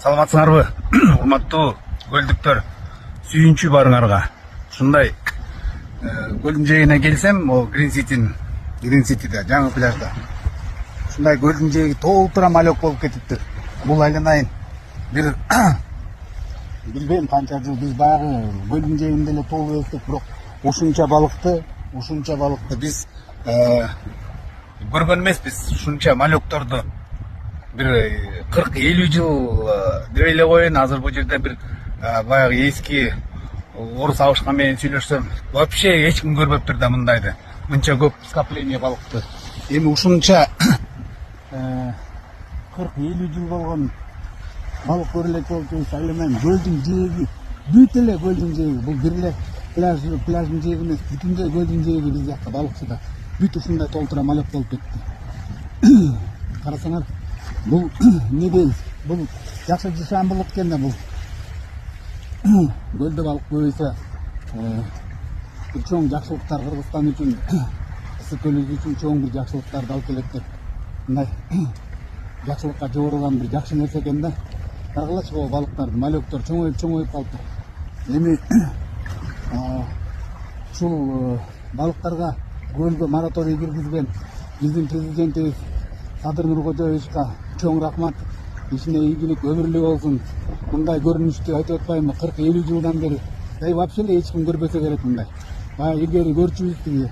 Саламатсыңарбы, урматтуу көлдүктөр, сүйүнчү барыңарга. Ушундай көлдүн жээгине келсем, Green City'de, жаңы пляжда. Ушундай көлдүн жээги толтура малек болуп кетиптир. Бул айланайын бир билбейм канча жыл биз баягы көлдүн жээгинде эле толуп өстүк, бирок ушунча балыкты биз көргөн эмеспиз. Ушунча малекторду бир 40-50 жыл деп эле коеюн. Азыр бул жерде бир баягы эски орус абышкан менен сүйлөшсөм, вообще эч ким көрбөптүр да мындайды. Мынча көп скопление балыкты. Эми ушунча 40-50 жыл болгон балык көрүлөт болуп айланайын. Көлдүн жээги бүт эле көлдүн жээги. Бул бир эле пляждын жээги эмес, бүтүндөй көлдүн жээги биз жакта балыкчыда бүт ушундай толтура малек болуп кетти. Карасаңар, бул не дейбиз? Бул жакшы жашаган болот экен да, бул көлдө балык көбөйсө бир чоң жакшылыктар Кыргызстан үчүн, ысык көлүбүз үчүн чоң бир жакшылыктарды алып келет деп. Мындай жакшылыкка жорулган бир жакшы нерсе экен да. Карагылачы бул балыктарды, малектор чоңоюп калыптыр. Эми ушул балыктарга көлгө мораторий киргизген биздин президентибиз Садыр Нуркожоевичка чоң рахмат. Ишине ийгилик өмүрлүү болсун. Мындай көрүнүштү айтып атпаймынбы, 40-50 жылдан бери. Вообще эле эч ким көрбөсө керек мындай. Баягы илгери көрчүбүз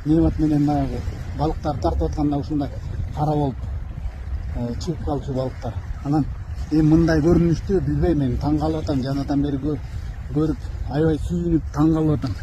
немат менен баягы балыктар тартып атканда ушундай кара болуп чыгып калчу балыктар. Анан эми мындай көрүнүштү билбейм, мен таң калып атам, жанатан бери көрүп аябай сүйүнүп таң калып атам.